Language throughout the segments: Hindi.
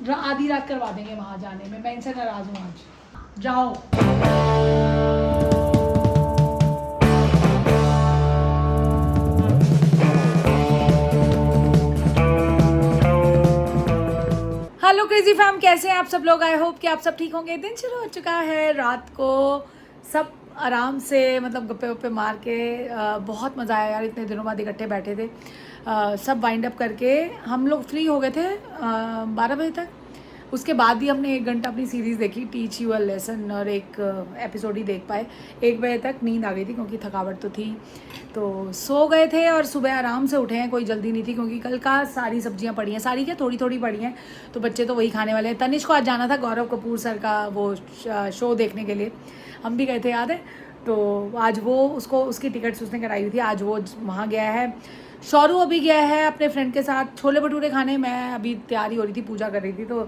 आधी रात करवा देंगे वहाँ जाने में। मैं इनसे नाराज़ हूँ आज। जाओ। हेलो क्रेजी फैम, कैसे हैं आप सब लोग? आई होप कि आप सब ठीक होंगे। दिन शुरू हो चुका है, रात को सब आराम से मतलब गप्पे वप्पे मार के बहुत मज़ा आया यार। इतने दिनों बाद इकट्ठे बैठे थे, सब वाइंड अप करके हम लोग फ्री हो गए थे 12 बजे तक। उसके बाद ही हमने 1 घंटा अपनी सीरीज़ देखी, टीच यू अ लेसन, और एक एपिसोड ही देख पाए। 1 बजे तक नींद आ गई थी क्योंकि थकावट तो थी, तो सो गए थे। और सुबह आराम से उठे हैं, कोई जल्दी नहीं थी क्योंकि कल का सारी सब्जियां पड़ी हैं, सारी क्या थोड़ी थोड़ी पड़ी हैं, तो बच्चे तो वही खाने वाले हैं। तनिष को आज जाना था गौरव कपूर सर का वो शो देखने के लिए, हम भी गए थे, याद है। तो आज वो उसको उसकी टिकट्स उसने कराई हुई थी, आज वो वहाँ गया है। शौरू अभी गया है अपने फ्रेंड के साथ छोले भटूरे खाने। मैं अभी तैयारी हो रही थी, पूजा कर रही थी, तो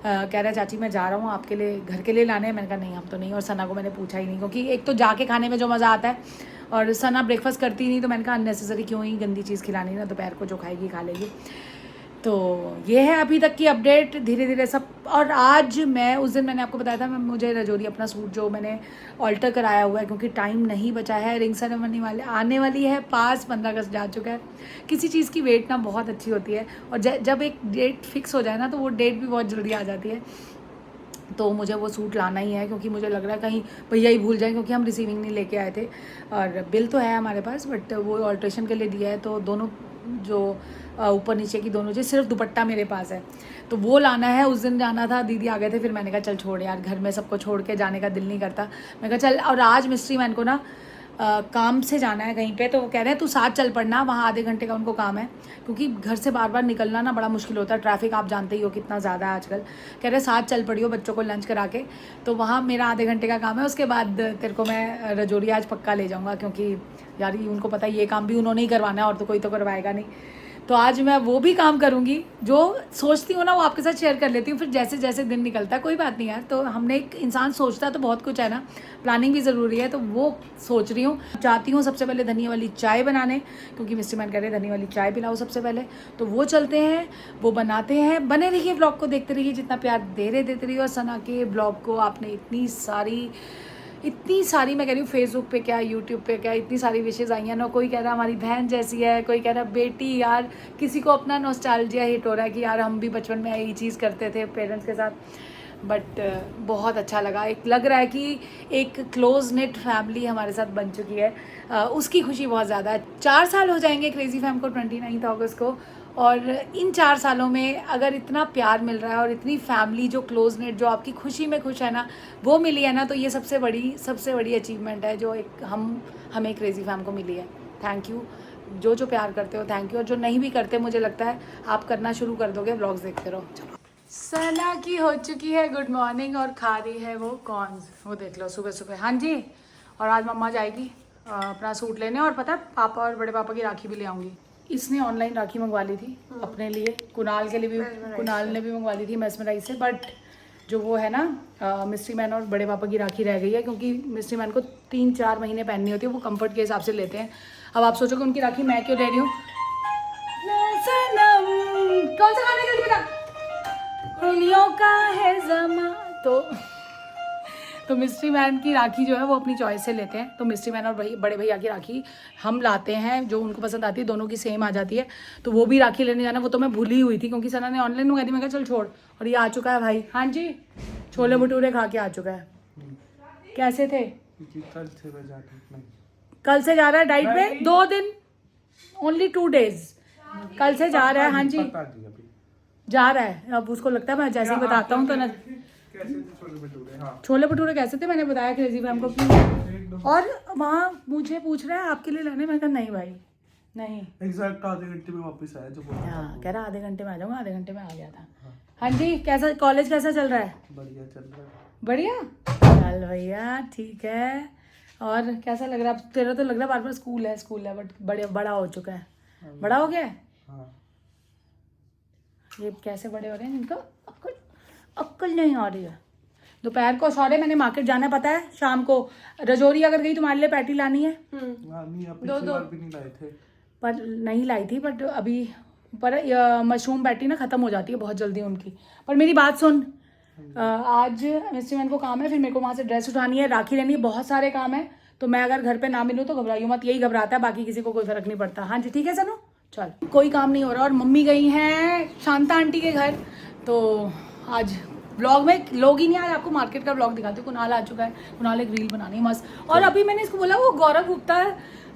कह रहा है चाची मैं जा रहा हूँ आपके लिए, घर के लिए लाने हैं। मैंने कहा नहीं, हम तो नहीं। और सना को मैंने पूछा ही नहीं क्योंकि एक तो जाके खाने में जो मज़ा आता है, और सना ब्रेकफास्ट करती नहीं, तो मैंने कहा अननेसेसरी क्यों ही गंदी चीज़ खिलानी ना, दोपहर को जो खाएगी खा लेगी। तो ये है अभी तक की अपडेट, धीरे धीरे सब। और आज मैं उस दिन मैंने आपको बताया था, मुझे रजौरी अपना सूट जो मैंने ऑल्टर कराया हुआ है क्योंकि टाइम नहीं बचा है। रिंग सेरेमनी वाले आने वाली है पास, 15 अगस्त जा चुका है। किसी चीज़ की वेट ना बहुत अच्छी होती है, और जब एक डेट फिक्स हो जाए ना, तो वो डेट भी बहुत जल्दी आ जाती है। तो मुझे वो सूट लाना ही है क्योंकि मुझे लग रहा है कहीं भैया ही भूल जाए, क्योंकि हम रिसीविंग नहीं लेके आए थे। और बिल तो है हमारे पास, बट वो ऑल्ट्रेशन के लिए दिया है, तो दोनों जो ऊपर नीचे की दोनों चीज़, सिर्फ दुपट्टा मेरे पास है, तो वो लाना है। उस दिन जाना था, दीदी आ गए थे, फिर मैंने कहा चल छोड़ यार, घर में सबको छोड़ के जाने का दिल नहीं करता। मैं कहा चल। और आज मिस्ट्री मैन को ना काम से जाना है कहीं पे, तो वो कह रहे हैं तू साथ चल पड़ना, वहाँ आधे घंटे का उनको काम है, क्योंकि घर से बार बार निकलना ना बड़ा मुश्किल होता है। ट्रैफिक आप जानते ही हो कितना ज़्यादा है आजकल। कह रहे साथ चल पड़ियो बच्चों को लंच करा के, तो वहाँ मेरा आधे घंटे का काम है। उसके बाद तेरे को मैं रजौरी आज पक्का ले जाऊँगा, क्योंकि यार उनको पता है ये काम भी उन्होंने ही करवाना है, और तो कोई तो करवाएगा नहीं। तो आज मैं वो भी काम करूँगी जो सोचती हूँ ना, वो आपके साथ शेयर कर लेती हूँ। फिर जैसे जैसे दिन निकलता है, कोई बात नहीं यार, तो हमने एक इंसान सोचता तो बहुत कुछ है ना, प्लानिंग भी ज़रूरी है, तो वो सोच रही हूँ। चाहती हूँ सबसे पहले धनिया वाली चाय बनाने, क्योंकि मिस्टर मैन कह रहे हैं धनिया वाली चाय पिलाओ सबसे पहले, तो वो चलते हैं, वो बनाते हैं। बने रहिए, ब्लॉग को देखते रहिए, जितना प्यार देते रहिए। और सना के ब्लॉग को आपने इतनी सारी मैं कह रही हूँ, फेसबुक पे क्या, यूट्यूब पे क्या, इतनी सारी विशेज़ आई हैं ना। कोई कह रहा हमारी बहन जैसी है, कोई कह रहा बेटी। यार किसी को अपना नॉस्टैल्जिया हिट हो रहा है कि यार हम भी बचपन में यही चीज़ करते थे पेरेंट्स के साथ। बट बहुत अच्छा लगा, एक लग रहा है कि एक क्लोज नेट फैमिली हमारे साथ बन चुकी है। उसकी खुशी बहुत ज़्यादा है। 4 साल हो जाएंगे क्रेजी फैम को 29 अगस्त को, और इन 4 सालों में अगर इतना प्यार मिल रहा है और इतनी फैमिली जो क्लोज नेट, जो आपकी खुशी में खुश है ना, वो मिली है ना, तो ये सबसे बड़ी अचीवमेंट है जो एक हमें क्रेजी फैम को मिली है। थैंक यू जो प्यार करते हो, थैंक यू। और जो नहीं भी करते, मुझे लगता है आप करना शुरू कर दोगे, व्लॉग्स देखते रहो। चलो, सना की हो चुकी है गुड मॉर्निंग, और खा रही है वो कॉर्न्स, वो देख लो सुबह सुबह। हाँ जी। और आज मम्मा जाएगी अपना सूट लेने, और पता है पापा और बड़े पापा की राखी भी ले आऊँगी। इसने ऑनलाइन राखी मंगवा ली थी अपने लिए, कुणाल के लिए भी, कुणाल ने भी मंगवा ली थी मैसमराइज से। बट जो वो है ना मिस्ट्री मैन और बड़े पापा की राखी रह गई है, क्योंकि मिस्ट्री मैन को 3-4 महीने पहननी होती है, वो कंफर्ट के हिसाब से लेते हैं। अब आप सोचोगे उनकी राखी मैं क्यों ले रही हूँ। कौन सा गाना जल्दी बता। उंगलियों का है जमा। तो मिस्ट्री मैन की राखी जो है वो अपनी चॉइस से लेते हैं। तो मिस्ट्री मैन और बड़े भैया की राखी हम लाते हैं, जो उनको पसंद आती है, दोनों की सेम आ जाती है। तो वो भी राखी लेने जाना, वो तो मैं भूली हुई थी क्योंकि सना ने ऑनलाइन मंगाई थी। मैं कहा चल छोड़, और ये आ चुका है भाई। हाँ जी, छोले भटूरे खा के आ चुका है। कैसे थे? कल से जा रहा है डाइट पे, 2 दिन, ओनली 2 days। कल से जा रहा है। हाँ जी, जा रहा है। अब उसको लगता है मैं जैसे ही बताता हूँ तो ना, छोले भटूरे कैसे थे मैंने बताया क्रेजी फैम को अपनी। और वहाँ मुझे पूछ रहा है आपके लिए लाने, मैं कहा नहीं भाई नहीं। एग्जैक्ट आधे घंटे में वापस आया जो बोला। हाँ, कह रहा आधे घंटे में आ जाऊँगा, आधे घंटे में आ गया था। हाँ जी, कैसा कॉलेज कैसा चल रहा है? बढ़िया चल रहा है। बढ़िया चल भैया, ठीक है। और कैसा लग रहा है तेरा? तो लग रहा है बार बार स्कूल है, बट बड़ा हो चुका है, बड़ा हो गया है। हाँ। ये कैसे बड़े हो रहे हैं, इनको अक्ल नहीं आ रही है। दोपहर को सॉरी मैंने मार्केट जाना है, पता है शाम को। रजौरी अगर गई तुम्हारे लिए पैटी लानी है। नहीं, पिछली बार भी नहीं लाए थे। पर नहीं लाई थी, बट अभी पर मशरूम पैटी ना ख़त्म हो जाती है बहुत जल्दी उनकी। पर मेरी बात सुन, आज मिस्टर मैन को काम है, फिर मेरे को वहाँ से ड्रेस उठानी है, राखी लेनी है, बहुत सारे काम है। तो मैं अगर घर पे ना मिलूँ तो घबराइयो मत, यही घबराता है, बाकी किसी को कोई फ़र्क नहीं पड़ता। हाँ जी ठीक है सनू, चल कोई काम नहीं हो रहा। और मम्मी गई हैं शांता आंटी के घर, तो आज व्लॉग में लोग ही नहीं आए। आपको मार्केट का व्लॉग दिखाती हूँ। कुणाल आ चुका है, कुणाल एक रील बनानी है मस्त। और अभी मैंने इसको बोला वो गौरव गुप्ता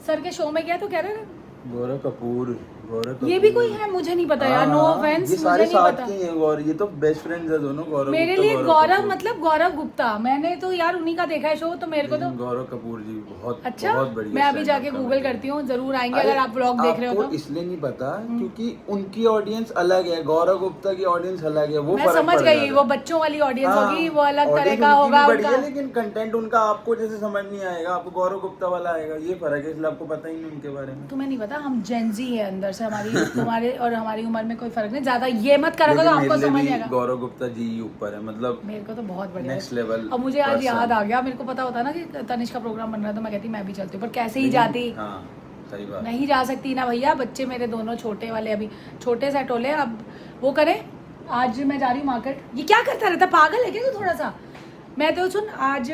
सर के शो में गया तो कह रहे हैं गौरव कपूर ये भी कोई है, मुझे नहीं पता यार, नो ऑफेंस, मुझे नहीं पता। ये तो बेस्ट फ्रेंड्स है दोनों, गौरव मेरे लिए गौरव मतलब गौरव गुप्ता, मैंने तो यार उन्हीं का देखा है शो, तो मेरे को तो गौरव कपूर जी बहुत अच्छा बहुत बढ़िया। मैं अभी जाके गूगल करती हूँ, जरूर आएंगे अगर आप व्लॉग देख रहे हो तो। इसलिए नहीं पता क्योंकि उनकी ऑडियंस अलग है, गौरव गुप्ता की ऑडियंस अलग है। वो मैं समझ गई, वो बच्चों वाली ऑडियंस होगी, वो अलग तरह का होगा उनका, लेकिन कंटेंट उनका आपको जैसे समझ नहीं आएगा, आपको गौरव गुप्ता वाला आएगा, ये फर्क है, इसलिए आपको पता ही नहीं उनके बारे में। तुम्हें नहीं पता, हम जेनजी है अंदर से, हमारी तुम्हारे और हमारी उम्र में कोई फर्क नहीं, ज्यादा ये मत करोगे तो आपको समझ नहीं आएगा। गौरव गुप्ता जी ऊपर है, मतलब मेरे को तो बहुत बढ़िया नेक्स्ट लेवल। अब मुझे आज याद आ गया, मेरे को पता होता ना कि तनिष्क का प्रोग्राम बन रहा है तो मैं कहती मैं भी चलती हूँ, पर कैसे ही जाती। हाँ सही बात, नहीं जा सकती ना भैया, बच्चे मेरे दोनों छोटे वाले, अभी छोटे सेट होले, अब वो करें। आज मैं जा रही हूँ मार्केट। ये क्या करता रहता, पागल है क्या तू थोड़ा सा। मैं तो सुन, आज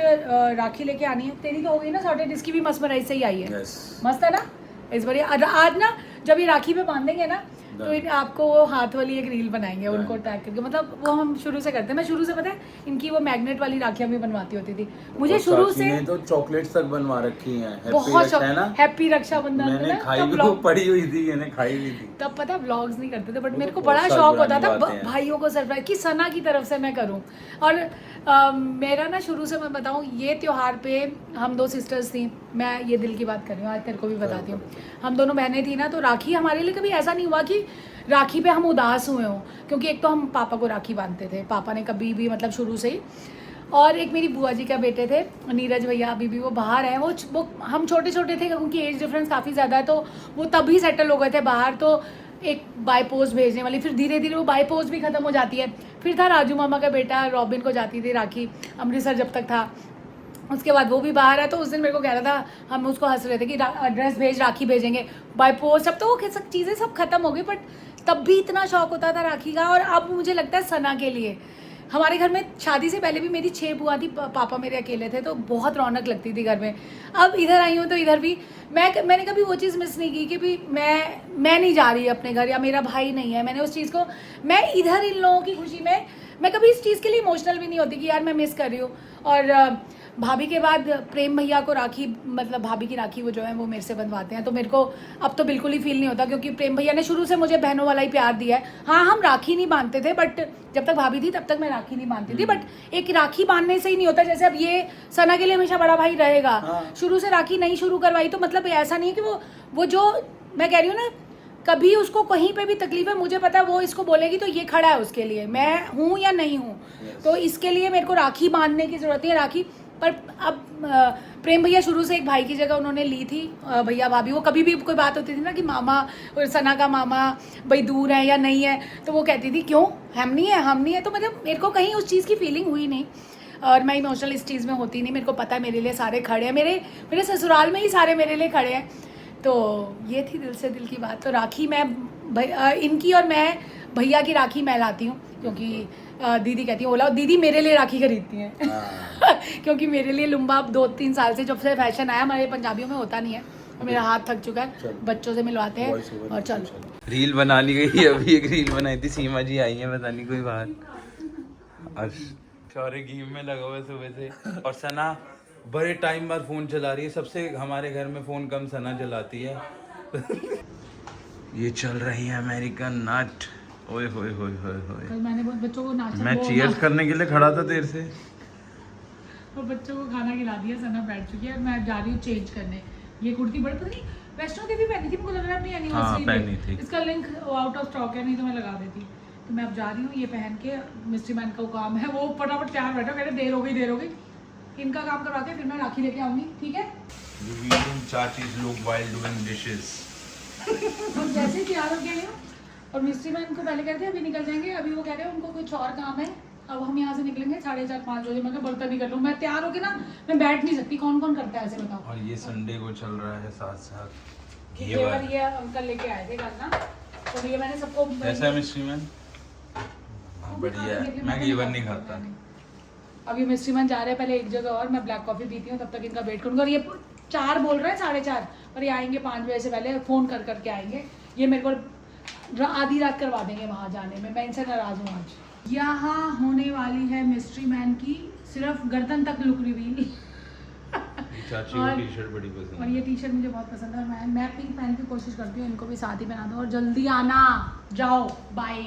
राखी लेके आनी है, तेरी तो हो गई ना सॉर्टेड, इसकी भी मसमराइज से ही आई है। मस्त है ना, इस बार आज ना जब ये राखी पे बांधेंगे ना तो आपको वो हाथ वाली एक रील बनाएंगे उनको टैग करके, मतलब वो हम शुरू से करते हैं। मैं शुरू से पता है इनकी वो मैग्नेट वाली राखियां भी बनवाती होती थी, मुझे शुरू से तो चॉकलेट्स तक बनवा रखी हैं, बहुत शौक है ना, हैप्पी रक्षाबंधन मैंने खाई भी पड़ी हुई थी, मैंने खाई भी थी। तब पता व्लॉग्स नहीं करते थे, बट मेरे को बड़ा शौक होता था भाइयों को सरप्राइज कि सना की तरफ से मैं करूं। और मेरा ना शुरू से मैं बताऊं, ये त्योहार पे हम दो सिस्टर्स थी, मैं ये दिल की बात कर रही हूँ, आज तेरे को भी बताती हूँ। हम दोनों बहनें थी ना, तो राखी हमारे लिए कभी ऐसा नहीं हुआ कि राखी पे हम उदास हुए हों, क्योंकि एक तो हम पापा को राखी बांधते थे, पापा ने कभी भी मतलब शुरू से ही। और एक मेरी बुआ जी का बेटे थे नीरज भैया, अभी भी वो बाहर हैं, वो हम छोटे छोटे थे क्योंकि एज डिफरेंस काफ़ी ज़्यादा है, तो वो तभी सेटल हो गए थे बाहर। तो एक बाय पोस्ट भेजने वाली, फिर धीरे धीरे वो बाय पोस्ट भी ख़त्म हो जाती है। फिर था राजू मामा का बेटा, रॉबिन को जाती थी राखी, अमृतसर जब तक था, उसके बाद वो भी बाहर है। तो उस दिन मेरे को कह रहा था, हम उसको हंस रहे थे कि एड्रेस भेज, राखी भेजेंगे बाय पोस्ट। अब तो वो सब चीज़ें सब खत्म हो गई, बट तब भी इतना शौक होता था राखी का। और अब मुझे लगता है सना के लिए, हमारे घर में शादी से पहले भी मेरी 6 बुआ थी, पापा मेरे अकेले थे, तो बहुत रौनक लगती थी घर में। अब इधर आई हूँ तो इधर भी मैंने कभी वो चीज़ मिस नहीं की कि भी मैं नहीं जा रही अपने घर, या मेरा भाई नहीं है। मैंने उस चीज़ को, मैं इधर इन लोगों की खुशी में, मैं कभी इस चीज़ के लिए इमोशनल भी नहीं होती कि यार मैं मिस कर रही हूँ। और भाभी के बाद प्रेम भैया को राखी, मतलब भाभी की राखी वो जो है वो मेरे से बनवाते हैं, तो मेरे को अब तो बिल्कुल ही फील नहीं होता, क्योंकि प्रेम भैया ने शुरू से मुझे बहनों वाला ही प्यार दिया है। हाँ, हम राखी नहीं बांधते थे, बट जब तक भाभी थी तब तक मैं राखी नहीं बांधती थी, बट एक राखी बांधने से ही नहीं होता। जैसे अब ये सना के लिए हमेशा बड़ा भाई रहेगा, शुरू से राखी नहीं शुरू करवाई, तो मतलब ऐसा नहीं है कि वो जो मैं कह रही हूँ ना, कभी उसको कहीं पे भी तकलीफ है, मुझे पता है वो इसको बोलेगी तो ये खड़ा है उसके लिए, मैं हूँ या नहीं हूँ। तो इसके लिए मेरे को राखी बांधने की जरूरत है। राखी पर अब प्रेम भैया शुरू से एक भाई की जगह उन्होंने ली थी, भैया भाभी, वो कभी भी कोई बात होती थी ना कि मामा और सना का मामा भाई दूर है या नहीं है, तो वो कहती थी क्यों हम नहीं है। तो मतलब मेरे को कहीं उस चीज़ की फीलिंग हुई नहीं, और मैं इमोशनल इस चीज़ में होती नहीं। मेरे को पता है मेरे लिए सारे खड़े हैं, मेरे ससुराल में ही सारे मेरे लिए खड़े हैं। तो ये थी दिल से दिल की बात। तो राखी मैं इनकी और मैं भैया की राखी मैं लाती हूँ, क्योंकि दीदी कहती है बोला दीदी मेरे लिए राखी खरीदती हैं क्योंकि मेरे लिए लुम्बा 2-3 साल से जब से फैशन आया, हमारे पंजाबियों में होता नहीं है, और मेरा हाथ थक चुका है, बच्चों से मिलवाते हैं और चलो। रील बना ली गई, अभी एक रील बनाई थी, सीमा जी आई है, पता नहीं कोई बात, शौर्य गेम में लगा हुआ सुबह से, और सना बड़े टाइम बाद फोन चला रही है। सबसे हमारे घर में फोन कम सना चलाती है ये चल रही है अमेरिकन नट, ओए होए होए होए होए। कल मैंने बच्चों को नाश्ता, मैं चीयर्स करने के लिए खड़ा था देर से, और बच्चों को खाना खिला दिया, सना बैठ चुकी है। मैं जा रही हूँ चेंज करने, ये कुर्ती बड़ी पता नहीं वैष्णो देवी पहनी थी, मुझे लग रहा है अपनी एनिवर्सरी पे, इसका लिंक आउट ऑफ स्टॉक है, नहीं तो मैं लगा देती। तो मैं अब जा रही हूँ ये पहन के, मिस्ट्री मैन का काम है, वो फटाफट तैयार बैठा, कह रहे देर हो गई, इनका काम करवा के फिर मैं राखी लेके आऊंगी, ठीक है। चाचीज लोग while doing dishes। हम जैसे ही तैयार हो गए हैं, और मिस्ट्री मैन को पहले कहते हैं अभी निकल जाएंगे, अभी वो कह रहे हैं उनको कुछ और काम है, अब हम यहाँ से निकलेंगे 4:30-5 बजे। मैं बर्तन नहीं कर लूँ, मैं तैयार होके ना मैं बैठ नहीं सकती। कौन कौन करता है ऐसे बताओ। और ये संडे को चल रहा है साथ साथ ये अंकल लेके आए थे कल ना, तो ये मैंने सबको ऐसा मिस्ट्री मैन बढ़िया है, मैं घेवर नहीं खाता। अब ये मिस्ट्री मैन जा रहे हैं पहले एक जगह और मैं ब्लैक कॉफी पीती हूँ, तब तक इनका वेट करूँगा। और ये 4 बोल रहे हैं 4:30, और ये आएंगे 5 बजे से पहले, फ़ोन कर करके आएंगे। ये मेरे को आधी रात करवा देंगे वहाँ जाने में, मैं इनसे नाराज़ हूँ आज। यहाँ होने वाली है मिस्ट्री मैन की सिर्फ गर्दन तक लुक रिवील। चाची को टी शर्ट बड़ी पसंद और ये टी शर्ट मुझे बहुत पसंद है, मैं पिंक पहन की कोशिश करती हूँ, इनको भी साथ ही पहना दूँ। और जल्दी आना, जाओ बाय।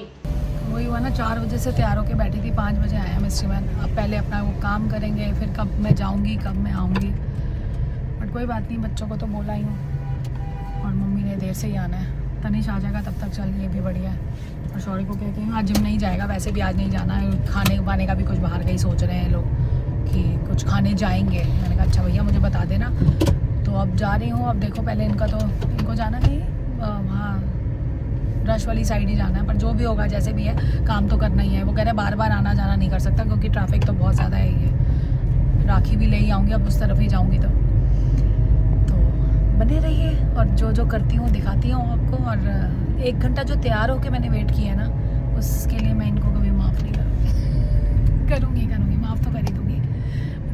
वही हुआ ना, 4 बजे से तैयार होके बैठी थी, 5 बजे आया मिस्ट्री मैन। अब पहले अपना वो काम करेंगे, फिर कब मैं जाऊँगी कब मैं आऊँगी, बट कोई बात नहीं, बच्चों को तो बोला ही हूँ। और मम्मी ने देर से ही आना है, तनिष आ जाएगा तब तक, चल ये भी बढ़िया है। और शौर्य को कहती हूँ आज जिम नहीं जाएगा, वैसे भी आज नहीं जाना है, खाने पाने का भी कुछ बाहर का ही सोच रहे हैं लोग कि कुछ खाने जाएंगे। मैंने कहा अच्छा भैया मुझे बता देना। तो अब जा रही हूँ, अब देखो पहले इनको जाना कहीं वहाँ रश वाली साइड ही जाना है, पर जो भी होगा जैसे भी है काम तो करना ही है। वो कह रहे बार बार आना जाना नहीं कर सकता क्योंकि ट्रैफिक तो बहुत ज़्यादा है। ये राखी भी ले ही आऊँगी, अब उस तरफ ही जाऊँगी तो बने रहिए। और जो जो करती हूँ दिखाती हूँ आपको। और 1 घंटा जो तैयार होकर मैंने वेट किया ना, उसके लिए मैं इनको कभी माफ़ नहीं करूँगी माफ़ तो कर ही दूँगी,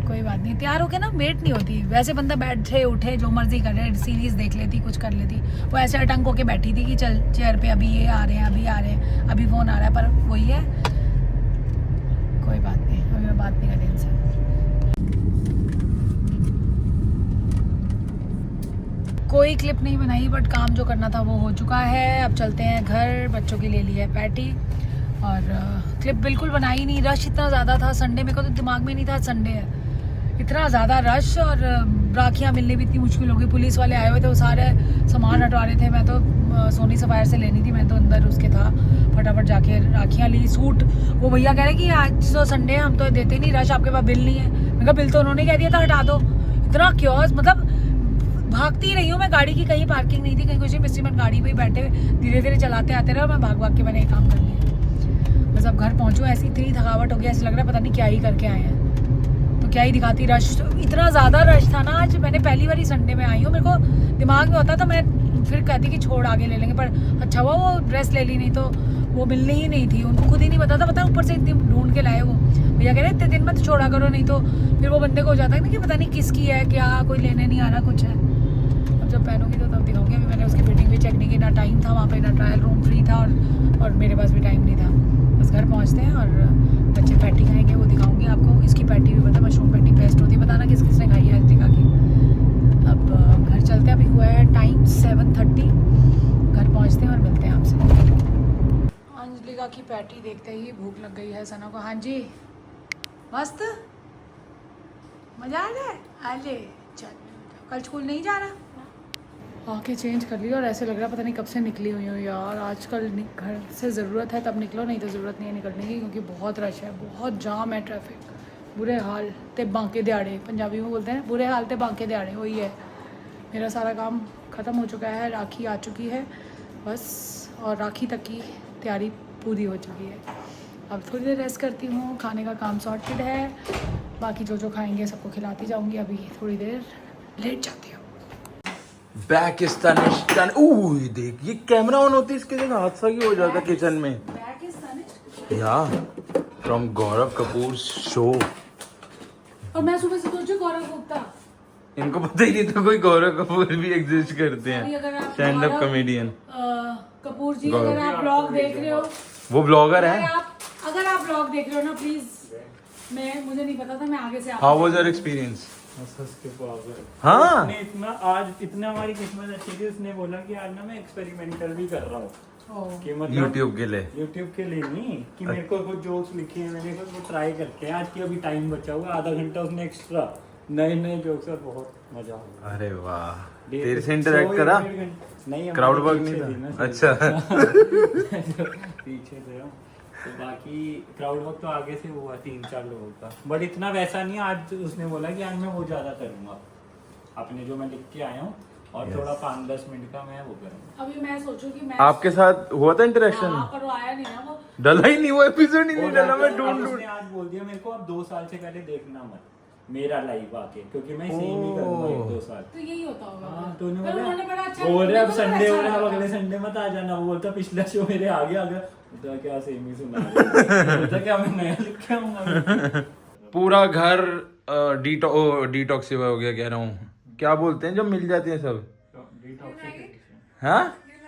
कोई बात नहीं। तैयार होके ना वेट नहीं होती, वैसे बंदा बैठे उठे जो मर्जी करे, सीरीज़ देख लेती, कुछ कर लेती। वो ऐसे अटंग होके बैठी थी कि चल चेयर पे अभी ये आ रहे हैं, अभी फ़ोन आ रहा है, पर वही है, कोई बात नहीं, अभी मैं बात नहीं कर रही इनसे। कोई क्लिप नहीं बनाई, बट काम जो करना था वो हो चुका है। अब चलते हैं घर, बच्चों के लिए ली है पैटी। और क्लिप बिल्कुल बनाई नहीं, रश इतना ज़्यादा था संडे, मेरे को तो दिमाग में नहीं था संडे है, इतना ज़्यादा रश। और राखियाँ मिलनी भी इतनी मुश्किल हो गई, पुलिस वाले आए हुए थे, वो सारे सामान हटवा रहे थे। मैं तो सोनी सफायर से लेनी थी, मैं तो अंदर उसके था, फटाफट जाके राखियाँ ली। सूट वो भैया कह रहे कि आज तो संडे है, हम तो देते नहीं रश, आपके पास बिल नहीं है। मैं कहा बिल तो उन्होंने कह दिया था हटा दो। इतना क्योस, मतलब भागती रही हूँ मैं, गाड़ी की कहीं पार्किंग नहीं थी, कहीं कुछ नहीं। मिस्ट्री मैन गाड़ी पे ही बैठे धीरे धीरे चलाते आते रहे, और मैं भाग के मैंने ये काम कर लिया। बस अब घर पहुँचूँ, ऐसी इतनी थकावट हो गई, ऐसे लग रहा है पता नहीं क्या ही करके आए हैं। तो क्या ही दिखाती, रश इतना ज़्यादा रश था ना आज। मैंने पहली बार ही संडे में आई हूँ, मेरे को दिमाग में होता तो मैं फिर कहती कि छोड़ आगे ले लेंगे, पर अच्छा हुआ वो ड्रेस ले ली, नहीं तो वो मिलनी ही नहीं थी। उनको खुद ही नहीं पता था, ऊपर से इतनी ढूंढ के लाए वो भैया, कह रहे इतने दिन मत छोड़ा करो, नहीं तो फिर वो बंदे को हो जाता है ना कि पता नहीं किसकी है, क्या कोई लेने नहीं आ रहा कुछ है। अब जब पहनूंगी तो तब दिखाऊंगी। अभी मैंने उसकी फिटिंग भी चेक नहीं की, ना टाइम था वहाँ पे, ना ट्रायल रूम फ्री था, और मेरे पास भी टाइम नहीं था। बस घर पहुँचते हैं और बच्चे पैटी खाएंगे, वो दिखाऊंगी आपको। इसकी पैटी भी पता, मशरूम पैटी बेस्ट होती है, बताना किस किसने खाई है अंजलिका की। अब घर चलते हैं, अभी हुआ है टाइम 7:30, घर पहुँचते हैं और मिलते हैं आपसे। अंजलिका की पैटी देखते ही भूख लग गई है सना को। हाँ जी, मस्त मज़ा आ रहा है, आजे चल। कल स्कूल नहीं जा रहा, आके चेंज कर लिया और ऐसे लग रहा है पता नहीं कब से निकली हुई हूँ यार। आजकल घर से ज़रूरत है तब निकलो, नहीं तो ज़रूरत नहीं है निकलने की, क्योंकि बहुत रश है, बहुत जाम है, ट्रैफिक, बुरे हाल ते बांके दिहाड़े, पंजाबी में बोलते हैं, बुरे हाल ते बांके दिहाड़े, वही है। मेरा सारा काम ख़त्म हो चुका है, राखी आ चुकी है बस, और राखी तक की तैयारी पूरी हो चुकी है। अब थोड़ी देर रेस्ट करती हूँ, खाने का काम सॉर्टेड है, बाकी जो जो खाएंगे सबको खिलाती जाऊँगी। अभी थोड़ी देर लेट जाती हूँ। पाकिस्तान देख, ये कैमरा ऑन होती है इसके, देख हादसा ही हो जाता किचन में। या फ्रॉम गौरव कपूर शो। और मैं सुबह से सोचू गौरव गुप्ता, इनको पता ही नहीं था कोई गौरव कपूर भी एग्जिस्ट करते हैं, स्टैंड अप कॉमेडियन कपूर जी। अगर आप ब्लॉग देख रहे हो, वो ब्लॉगर है। अगर आप ब्लॉग देख रहे हो ना प्लीज, मुझे नहीं पता था, मैं आगे से हाउ वाज योर एक्सपीरियंस? हाँ, इतना हमारी किस्मत अच्छी थी, उसने बोला कि आज ना मैं एक्सपेरिमेंटल भी कर रहा हूँ कि मतलब यूट्यूब के लिए नहीं, कि मेरे को कुछ जोक्स लिखे हैं, मैंने कुछ वो ट्राई करके आज की अभी टाइम बचा हुआ आधा घंटा, उसने एक्स्ट्रा नए जोक्स और बहुत मजा आया। अरे वाह, तेरे से इंटरेक्ट करा? नहीं, क्राउड वर्क नहीं था। अच्छा पीछे थे हम, तो बाकी क्राउड वर्क तो आगे से हुआ 3-4 लोगों का, बट इतना वैसा नहीं। आज उसने बोला कि आज मैं वो ज्यादा करूंगा अपने जो मैं लिख के आया हूँ, और थोड़ा 5-10 मिनट का मैं वो करूंगा। अभी मैं सोचूं कि मैं आपके साथ हुआ था इंटरेक्शन? हाँ, पर वो आया नहीं ना, वो डला ही नहीं, वो एपिसोड ही नहीं डला। मैं ढूंढ उसने आज बोल दिया मेरे को, अब 2 साल से पहले देखना मत, मेरा लाइव आके, क्योंकि मैं सेम ही करूंगा 1-2 साल। तो यही होता होगा। हाँ, तो पर उन्होंने बड़ा अच्छा बोल रहे अब मेरे को संडे हो बड़ा रहा है, अच्छा अब अगले लगा। संडे मत आ जाना। वो बोलता पिछला शो मेरे आगे आ गया, बोलता क्या सेम ही सुना रहे हो। बोलता क्या मैं नया लिख के आऊंगा। पूरा घर डिटॉक्सिफाई हो गया, कह रहा हूँ। क्या बोलते हैं जब मिल जाते हैं सब? हाँ,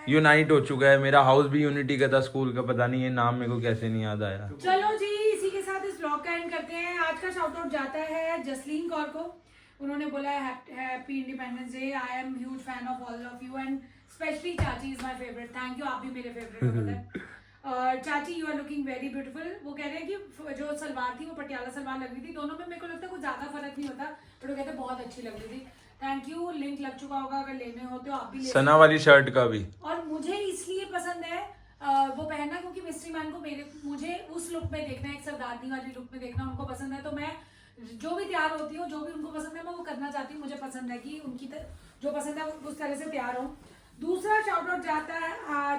यूनाइट हो चुका है। मेरा हाउस भी यूनिटी का था स्कूल का, पता नहीं ये नाम मेरे को कैसे नहीं याद आया। चलो जी, इसी के साथ इस ब्लॉग का एंड करते हैं। आज का शाउट आउट जाता है जसलीन कौर को। उन्होंने बोला है happy independence day, I am huge fan of all of you and specially चाची is my favourite. Thank you, आप भी मेरे फेवरेट हो पता है। और चाची you are looking very beautiful. वो कह रहे हैं कि जो सलवार थी वो पटियाला सलवार लग रही थी, दोनों में मेरे को लगता है कुछ ज्यादा फर्क नहीं होता, पर वो कहते हैं बहुत अच्छी लग रही थी। थैंक यू, लिंक लग चुका होगा, अगर लेने हो तो आप भी ले सना वाली शर्ट का भी। और मुझे इसलिए पसंद है वो पहनना क्योंकि मिस्ट्री मैन को मुझे उस लुक में देखना है, एक सरदारनी वाली लुक में देखना उनको पसंद है। तो मैं जो भी तैयार होती हूँ, जो भी उनको पसंद है मैं वो करना चाहती हूँ। मुझे पसंद है कि उनकी जो पसंद है उस तरह से तैयार हो। दूसरा शाउट आउट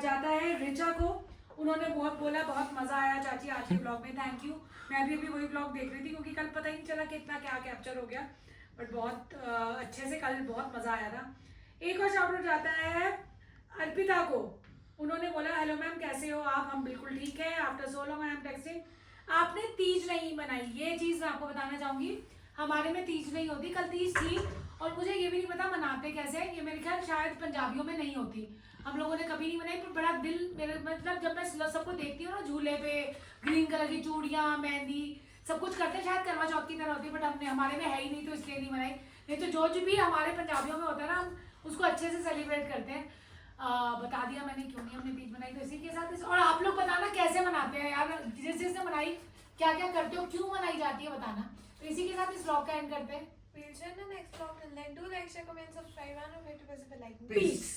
जाता है रिचा को। उन्होंने बहुत बोला बहुत मजा आया चाची आज के ब्लॉग में, थैंक यू। मैं भी अभी वही ब्लॉग देख रही थी क्योंकि कल पता ही नहीं चला कितना क्या कैप्चर हो गया, बट बहुत अच्छे से कल बहुत मजा आया था। एक और शाउट आउट जाता है अर्पिता को। उन्होंने बोला हेलो मैम कैसे हो आप? हम बिल्कुल ठीक है, after so long I am texting. आपने तीज नहीं मनाई, ये चीज मैं आपको बताना चाहूंगी। हमारे में तीज नहीं होती, कल तीज थी और मुझे ये भी नहीं पता मनाते कैसे। ये मेरे ख्याल शायद पंजाबियों में नहीं होती, हम लोगों ने कभी नहीं मनाई। पर बड़ा दिल मेरे मतलब जब मैं सबको देखती हूँ ना झूले पे ग्रीन कलर की चूड़ियाँ मेहंदी सब कुछ करते हैं, शायद करवा चौथ की तरह होती है, बट हमने हमारे में है ही नहीं तो इसलिए नहीं मनाई। नहीं तो जो भी हमारे पंजाबियों में होता है ना हम उसको अच्छे से सेलिब्रेट करते हैं। बता दिया मैंने क्यों नहीं हमने तीज मनाई। तो इसी के साथ और आप लोग बताना कैसे मनाते हैं यार, जिस जिसने मनाई क्या क्या करते हो, क्यों मनाई जाती है बताना। तो इसी के साथ इस ब्लॉग का एंड करते हैं। We'll see you in the next vlog. And like, do like, share, comment, subscribe, and don't forget to press the bell icon. Peace.